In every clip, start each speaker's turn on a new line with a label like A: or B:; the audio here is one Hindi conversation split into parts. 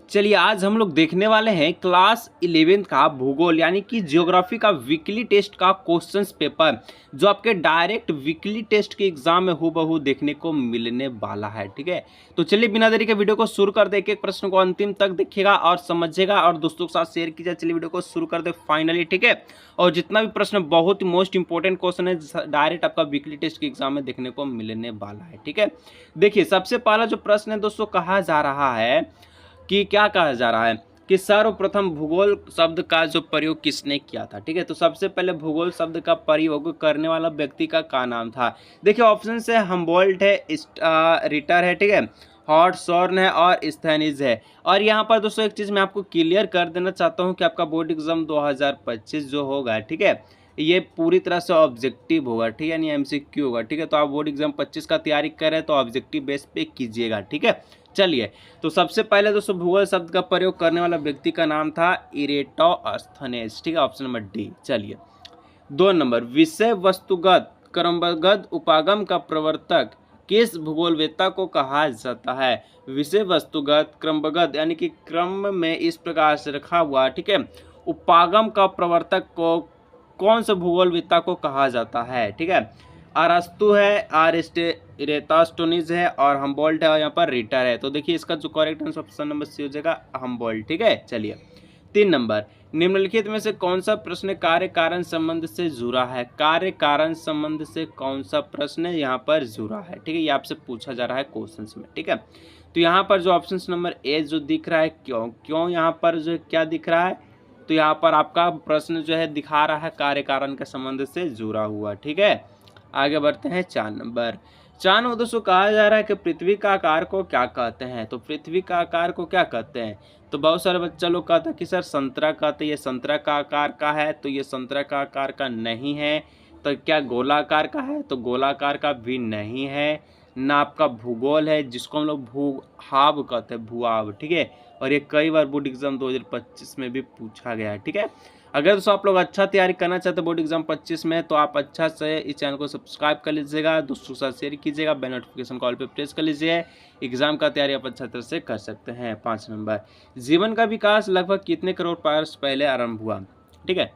A: चलिए आज हम लोग देखने वाले हैं क्लास 11th का भूगोल यानी कि ज्योग्राफी का वीकली टेस्ट का क्वेश्चंस पेपर जो आपके डायरेक्ट वीकली टेस्ट के एग्जाम में हूबहू देखने को मिलने वाला है। ठीक है, तो चलिए बिना देरी के वीडियो को शुरू कर दे। एक एक प्रश्न को अंतिम तक देखिएगा और समझिएगा और दोस्तों के साथ शेयर कीजिए। चलिए वीडियो को शुरू कर दे फाइनली। ठीक है, और जितना भी प्रश्न बहुत ही मोस्ट इंपॉर्टेंट क्वेश्चन है डायरेक्ट आपका वीकली टेस्ट के एग्जाम में देखने को मिलने वाला है। ठीक है, देखिए सबसे पहला जो प्रश्न है दोस्तों, कहा जा रहा है कि क्या कहा जा रहा है कि सर्वप्रथम भूगोल शब्द का जो प्रयोग किसने किया था। ठीक है, तो सबसे पहले भूगोल शब्द का प्रयोग करने वाला व्यक्ति का क्या नाम था। देखिए ऑप्शन है हम्बोल्ट है, रिटर है, ठीक है, हॉटसॉर्न है और स्थैनिज है। और यहाँ पर दोस्तों एक चीज़ मैं आपको क्लियर कर देना चाहता हूँ कि आपका बोर्ड एग्जाम 2025 जो होगा, ठीक है, ये पूरी तरह से ऑब्जेक्टिव होगा। ठीक है, यानी एमसीक्यू होगा। ठीक है, तो आप बोर्ड एग्जाम 25 का तैयारी कर रहे हैं तो ऑब्जेक्टिव बेस पे कीजिएगा। ठीक है, चलिए तो सबसे पहले दोस्तों भूगोल शब्द का प्रयोग करने वाला व्यक्ति का नाम था इरेटोस्थेनेस। ठीक है, ऑप्शन नंबर डी। चलिए 2 नंबर, विषय वस्तुगत क्रमबद्ध उपागम का प्रवर्तक किस भूगोलवेत्ता को कहा जाता है। विषय वस्तुगत क्रमबद्ध यानी कि क्रम में इस प्रकार से रखा हुआ, ठीक है, उपागम का प्रवर्तक को कौन से भूगोलवेत्ता को कहा जाता है। ठीक है, अरस्तु है, इरेटोस्थेनीज है और हम्बोल्ट है और यहाँ पर रिटर है। तो देखिए इसका जो correct answer option number C हो जाएगा हम्बोल्ट। ठीक है, चलिए 3 नंबर, निम्नलिखित में से कौन सा प्रश्न कार्य कारण संबंध से जुड़ा है। कार्य कारण संबंध से कौन सा प्रश्न यहाँ पर जुड़ा है। ठीक है, ये आपसे पूछा जा रहा है क्वेश्चन में। ठीक है, तो यहाँ पर जो ऑप्शन नंबर ए जो दिख रहा है, क्यों यहाँ पर जो क्या दिख रहा है, तो यहाँ पर आपका प्रश्न जो है दिखा रहा है कार्य कारण के संबंध से जुड़ा हुआ। ठीक है, आगे बढ़ते हैं 4 नंबर। 4 नंबर दोस्तों कहा जा रहा है कि पृथ्वी का आकार को क्या कहते हैं। तो पृथ्वी का आकार को क्या कहते हैं, तो बहुत सारे बच्चा लोग कहते हैं कि सर संतरा कहते हैं, ये संतरा का आकार का है, तो ये संतरा का आकार का नहीं है। तो क्या गोलाकार का है, तो गोलाकार का भी नहीं है। ना आपका भूगोल है जिसको हम लोग भूहाब कहते हैं, भूआब। ठीक है, और ये कई बार बोर्ड एग्जाम 2025 में भी पूछा गया है। ठीक है, अगर दोस्तों आप लोग अच्छा तैयारी करना चाहते हैं बोर्ड एग्जाम 25 में तो आप अच्छा से इस चैनल को सब्सक्राइब कर लीजिएगा, दोस्तों के साथ शेयर कीजिएगा, बेल नोटिफिकेशन कॉल पे प्रेस कर लीजिए। एग्जाम का तैयारी आप अच्छा तरह से कर सकते हैं। 5 नंबर, जीवन का विकास लगभग कितने करोड़ वर्ष पहले आरंभ हुआ। ठीक है,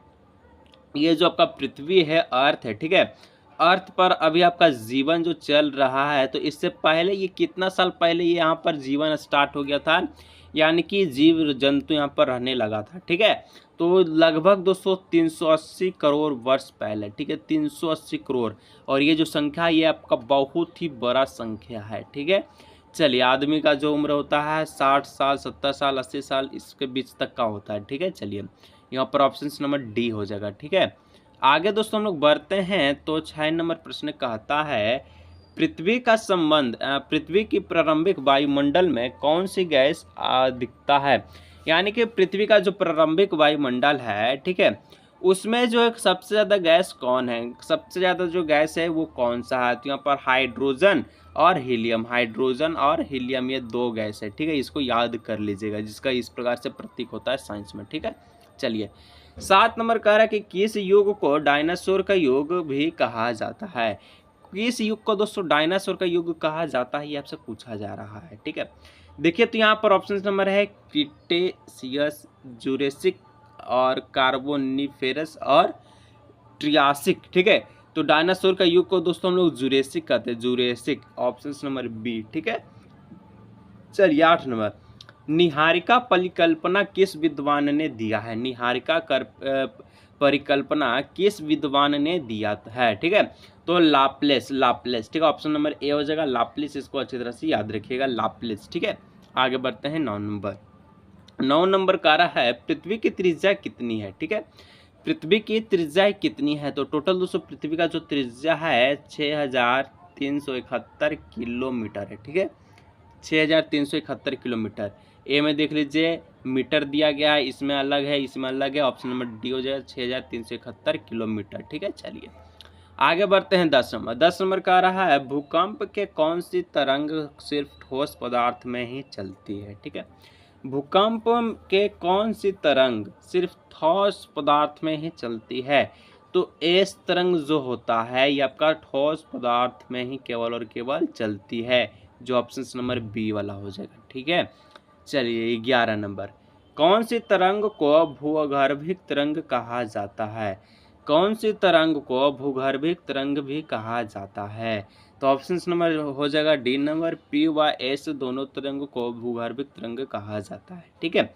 A: ये जो आपका पृथ्वी है, अर्थ है, ठीक है, अर्थ पर अभी आपका जीवन जो चल रहा है, तो इससे पहले ये कितना साल पहले ये यहाँ पर जीवन स्टार्ट हो गया था, यानी कि जीव जंतु यहाँ पर रहने लगा था। ठीक है, तो लगभग दोस्तों 380 करोड़ वर्ष पहले। ठीक है, 380 करोड़, और ये जो संख्या ये आपका बहुत ही बड़ा संख्या है। ठीक है, चलिए आदमी का जो उम्र होता है 60 साल, 70 साल, 80 साल इसके बीच तक का होता है। ठीक है, चलिए यहाँ पर ऑप्शन नंबर डी हो जाएगा। ठीक है, आगे दोस्तों हम लोग बढ़ते हैं तो 6 नंबर प्रश्न कहता है पृथ्वी का संबंध पृथ्वी की प्रारंभिक वायुमंडल में कौन सी गैस दिखता है। यानी कि पृथ्वी का जो प्रारंभिक वायुमंडल है, ठीक है, उसमें जो एक सबसे ज़्यादा गैस कौन है, सबसे ज़्यादा जो गैस है वो कौन सा है। तो यहाँ पर हाइड्रोजन और हीलियम, हाइड्रोजन और हीलियम ये 2 गैस है। ठीक है, इसको याद कर लीजिएगा, जिसका इस प्रकार से प्रतीक होता है साइंस में। ठीक है, चलिए 7 नंबर कह रहा है कि किस युग को डायनासोर का युग भी कहा जाता है। किस युग को दोस्तों डायनासोर का युग कहा जाता है, ये आपसे पूछा जा रहा है। ठीक है, देखिए तो यहाँ पर ऑप्शन नंबर है क्रिटेशियस, जुरेसिक और कार्बोनिफेरस और ट्रियासिक। ठीक है, तो डायनासोर का युग को दोस्तों हम लोग जुरेसिक कहते हैं, जुरेसिक, ऑप्शन नंबर बी। ठीक है, चलिए 8 नंबर, निहारिका परिकल्पना किस विद्वान ने दिया है। निहारिका परिकल्पना किस विद्वान ने दिया है। ठीक है, तो लाप्लेस, लाप्लेस। ठीक है, ऑप्शन नंबर ए हो जाएगा लाप्लेस, इसको अच्छी तरह से याद रखिएगा, लाप्लेस। ठीक है, आगे बढ़ते हैं 9 नंबर। 9 नंबर का रहा है पृथ्वी की त्रिज्या कितनी है। ठीक है, पृथ्वी की त्रिज्या कितनी है, तो टोटल दोस्तों पृथ्वी का जो त्रिज्या है 6371 किलोमीटर है। ठीक है, 6371 किलोमीटर। ए में देख लीजिए मीटर दिया गया है, इसमें अलग है, इसमें अलग है, ऑप्शन नंबर डी हो जाएगा 6371 किलोमीटर। ठीक है, चलिए आगे बढ़ते हैं 10 नंबर। 10 नंबर का रहा है भूकंप के कौन सी तरंग सिर्फ ठोस पदार्थ में ही चलती है। ठीक है, भूकंप के कौन सी तरंग सिर्फ ठोस पदार्थ में ही चलती है, तो एस तरंग जो होता है ये आपका ठोस पदार्थ में ही केवल और केवल चलती है, जो ऑप्शन नंबर बी वाला हो जाएगा। ठीक है, चलिए 11 नंबर, कौन सी तरंग को भूगर्भिक तरंग कहा जाता है? कौन सी तरंग को भूगर्भिक तरंग भी कहा जाता है? तो ऑप्शन नंबर हो जाएगा डी नंबर, पी व एस दोनों तरंग को भूगर्भिक तरंग कहा जाता है। ठीक है।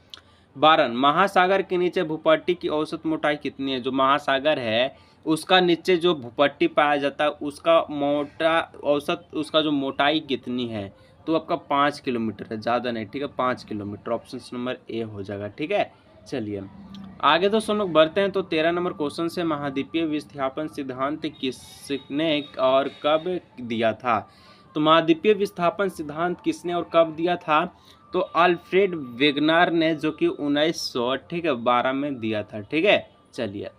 A: 12, महासागर के नीचे भूपट्टी की औसत मोटाई कितनी है? जो महासागर है उसका नीचे जो भूपट्टी पाया जाता है उसका औसत उसका जो मोटाई कितनी है? तो आपका 5 किलोमीटर है, ज़्यादा नहीं। ठीक है, 5 किलोमीटर। ऑप्शन नंबर ए हो जाएगा। ठीक है। चलिए आगे दोस्तों हम लोग बढ़ते हैं। तो 13 नंबर क्वेश्चन से, महाद्वीपीय विस्थापन सिद्धांत किसने और कब दिया था? तो महाद्वीपीय विस्थापन सिद्धांत किसने और कब दिया था? तो अल्फ्रेड वेगनर ने, जो कि 1912 में दिया था। ठीक है। चलिए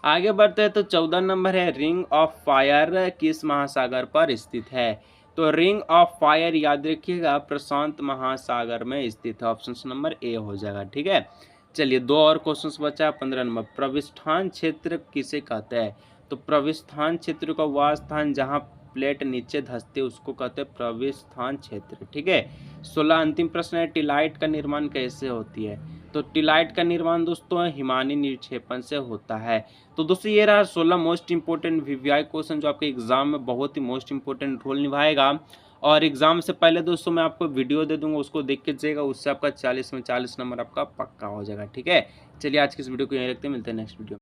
A: आगे बढ़ते हैं। तो 14 नंबर है, रिंग ऑफ फायर किस महासागर पर स्थित है? तो रिंग ऑफ फायर याद रखिएगा प्रशांत महासागर में स्थित है। ऑप्शन नंबर ए हो जाएगा। ठीक है। चलिए 2 और क्वेश्चन बचा। 15 नंबर, प्रविष्ठान क्षेत्र किसे कहते हैं? तो प्रविष्ठान क्षेत्र का वह स्थान जहां प्लेट नीचे धंसते उसको कहते हैं प्रविष्ठान क्षेत्र। ठीक है। 16 अंतिम प्रश्न है, टिलाइट का निर्माण कैसे होती है? तो टिलाइट का निर्माण दोस्तों हिमानी निक्षेपण से होता है। तो दोस्तों ये रहा 16 मोस्ट इंपोर्टेंट वीवीआई क्वेश्चन जो आपके एग्जाम में बहुत ही मोस्ट इंपोर्टेंट रोल निभाएगा। और एग्जाम से पहले दोस्तों मैं आपको वीडियो दे दूंगा, उसको देख के जाइएगा, उससे आपका 40 में 40 नंबर आपका पक्का हो जाएगा। ठीक है। चलिए आज की इस वीडियो को यहीं रखते हैं, मिलते हैं नेक्स्ट वीडियो।